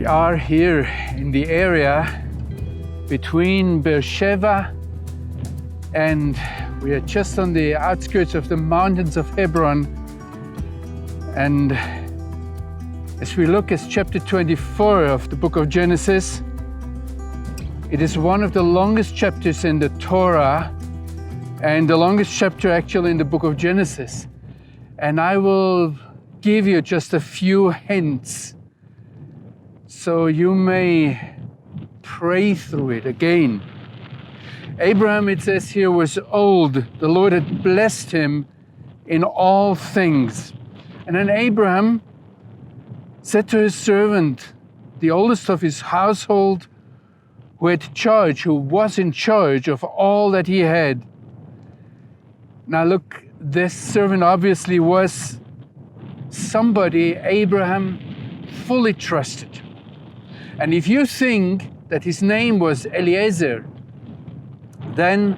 We are here in the area between Beersheba and we are just on the outskirts of the mountains of Hebron. And as we look at chapter 24 of the book of Genesis, it is one of the longest chapters in the Torah and the longest chapter actually in the book of Genesis. And I will give you just a few hints so you may pray through it again. Abraham, it says here, was old. The Lord had blessed him in all things. And then Abraham said to his servant, the oldest of his household, who was in charge of all that he had. Now look, this servant obviously was somebody Abraham fully trusted. And if you think that his name was Eliezer, then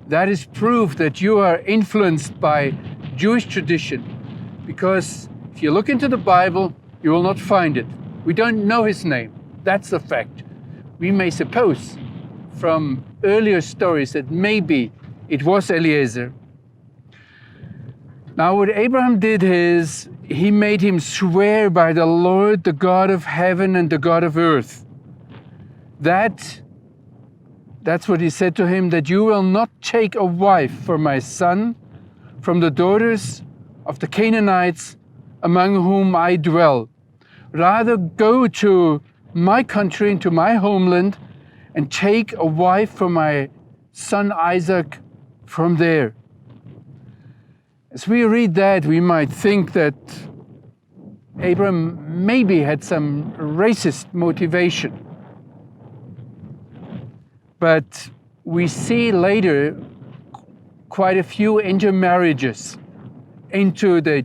that is proof that you are influenced by Jewish tradition. Because if you look into the Bible, you will not find it. We don't know his name. That's the fact. We may suppose from earlier stories that maybe it was Eliezer. Now what Abraham did is, he made him swear by the Lord, the God of heaven and the God of earth. That's what he said to him, that you will not take a wife for my son from the daughters of the Canaanites among whom I dwell. Rather go to my country, into my homeland, and take a wife for my son Isaac from there. As we read that, we might think that Abram maybe had some racist motivation. But we see later quite a few intermarriages into the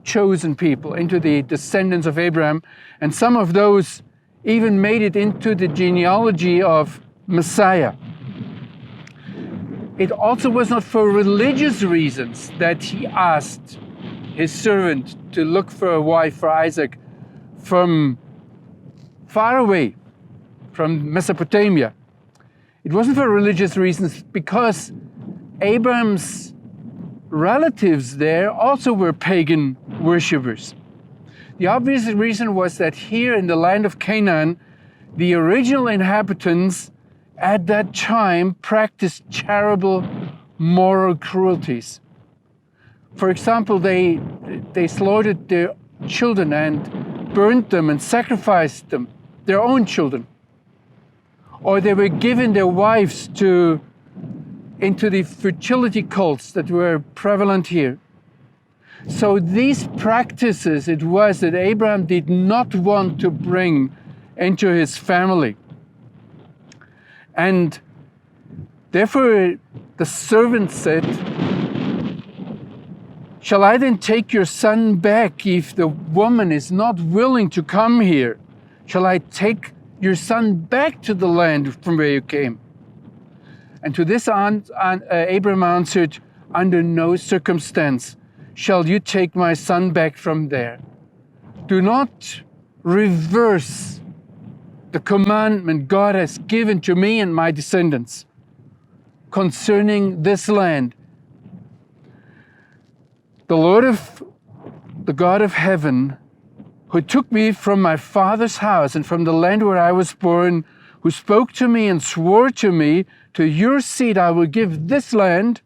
chosen people, into the descendants of Abraham, and some of those even made it into the genealogy of Messiah. It also was not for religious reasons that he asked his servant to look for a wife for Isaac from far away, from Mesopotamia. It wasn't for religious reasons, because Abraham's relatives there also were pagan worshippers. The obvious reason was that here in the land of Canaan, the original inhabitants at that time practiced terrible moral cruelties. For example, they slaughtered their children and burned them and sacrificed them, their own children. Or they were given their wives into the fertility cults that were prevalent here. So these practices it was that Abraham did not want to bring into his family. And therefore the servant said, shall I then take your son back if the woman is not willing to come here? Shall I take your son back to the land from where you came? And to this Abraham answered, under no circumstance shall you take my son back from there. Do not reverse the commandment God has given to me and my descendants concerning this land. The Lord the God of heaven, who took me from my father's house and from the land where I was born, who spoke to me and swore to me, to your seed I will give this land,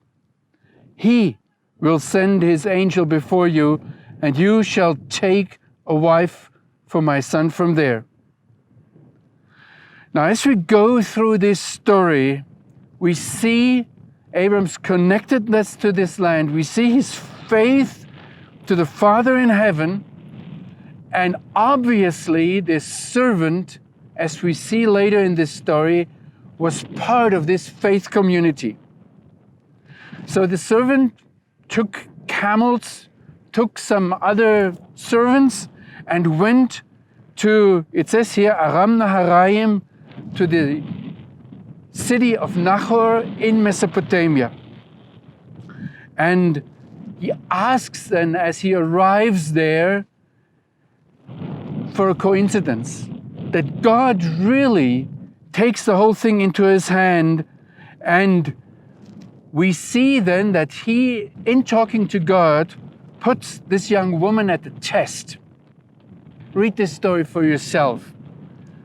he will send his angel before you, and you shall take a wife for my son from there. Now, as we go through this story, we see Abram's connectedness to this land. We see his faith to the Father in heaven. And obviously, this servant, as we see later in this story, was part of this faith community. So the servant took camels, took some other servants, and went to, it says here, Aram Naharaim, to the city of Nahor in Mesopotamia. And he asks then, as he arrives there, for a coincidence. that God really takes the whole thing into his hand. And we see then that he, in talking to God, puts this young woman at the test. Read this story for yourself.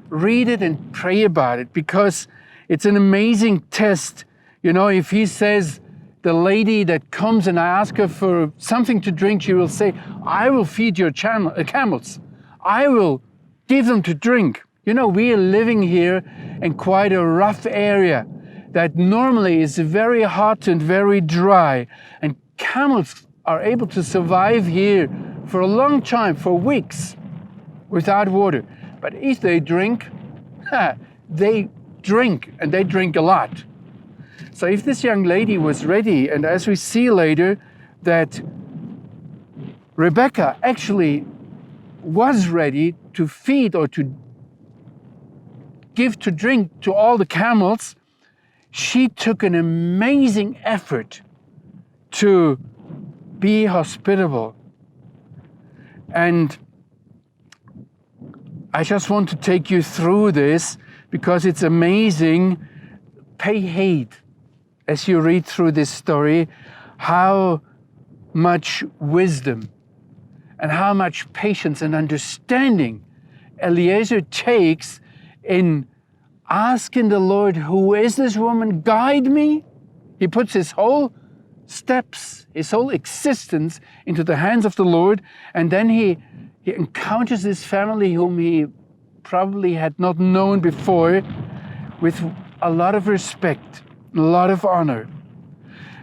Read it and pray about it, because it's an amazing test. You know, if he says, the lady that comes and I ask her for something to drink, she will say, I will feed your camels. I will give them to drink. You know, we are living here in quite a rough area that normally is very hot and very dry. And camels are able to survive here for a long time, for weeks, without water. But if they drink, they drink, and they drink a lot. So if this young lady was ready, and as we see later, that Rebecca actually was ready to feed or to give to drink to all the camels, she took an amazing effort to be hospitable. And I just want to take you through this because it's amazing. Pay heed as you read through this story, how much wisdom and how much patience and understanding Eliezer takes in asking the Lord, who is this woman? Guide me. He puts his whole steps, his whole existence into the hands of the Lord, and then he encounters this family whom he probably had not known before with a lot of respect, a lot of honor.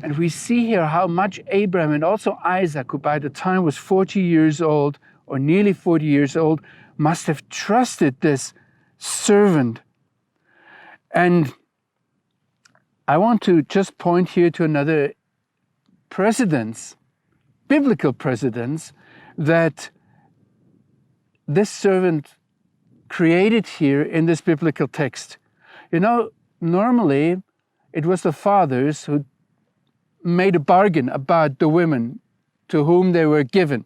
And we see here how much Abraham and also Isaac, who by the time was 40 years old, or nearly 40 years old, must have trusted this servant. And I want to just point here to another precedence, biblical precedence, that this servant created here in this biblical text. You know, normally it was the fathers who made a bargain about the women to whom they were given.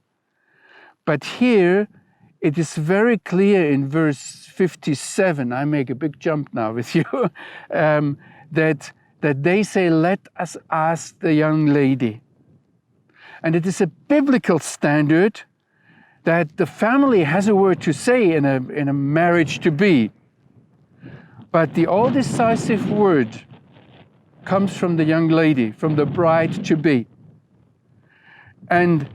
But here it is very clear in verse 57, I make a big jump now with you, that they say, let us ask the young lady. And it is a biblical standard that the family has a word to say in a marriage to be. But the all decisive word comes from the young lady, from the bride to be. And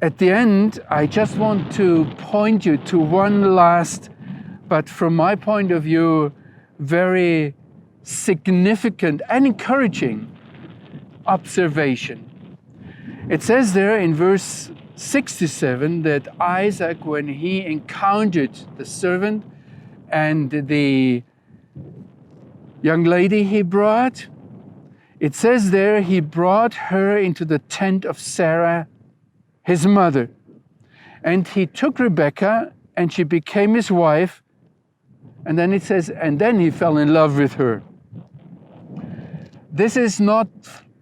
at the end, I just want to point you to one last, but from my point of view, very significant and encouraging observation. It says there in verse 67 that Isaac, when he encountered the servant and the young lady he brought, it says there he brought her into the tent of Sarah, his mother. And he took Rebekah and she became his wife. And then it says, and then he fell in love with her. This is not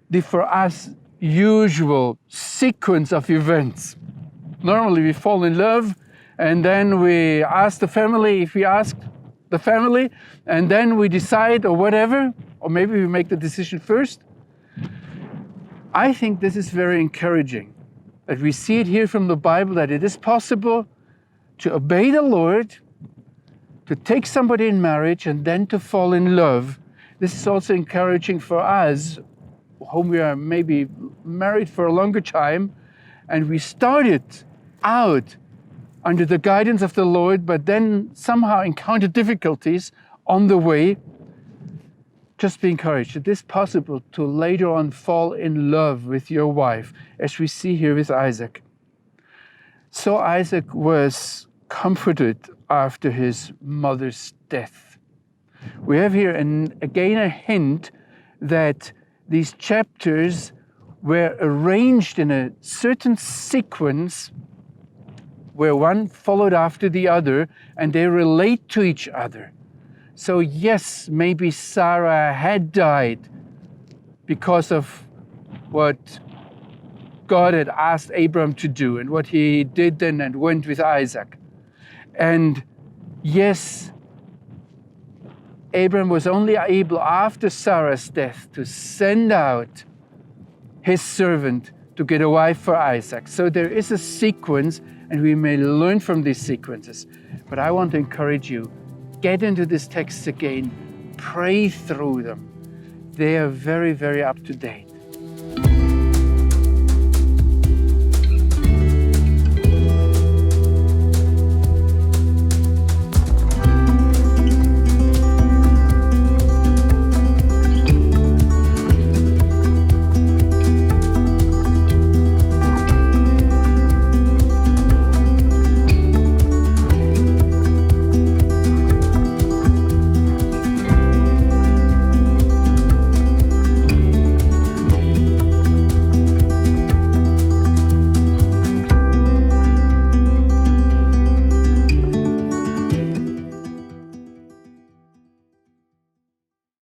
the, for us, usual sequence of events. Normally we fall in love and then we ask the family, if we ask the family, and then we decide or whatever, or maybe we make the decision first. I think this is very encouraging, that we see it here from the Bible, that it is possible to obey the Lord, to take somebody in marriage, and then to fall in love. This is also encouraging for us, whom we are maybe married for a longer time, and we started out under the guidance of the Lord, but then somehow encountered difficulties on the way. Just be encouraged. It is possible to later on fall in love with your wife, as we see here with Isaac. So Isaac was comforted after his mother's death. We have here again a hint that these chapters were arranged in a certain sequence where one followed after the other and they relate to each other. So yes, maybe Sarah had died because of what God had asked Abraham to do and what he did then and went with Isaac. And yes, Abraham was only able after Sarah's death to send out his servant to get a wife for Isaac. So there is a sequence, and we may learn from these sequences. But I want to encourage you, get into this text again, pray through them. They are very, very up to date.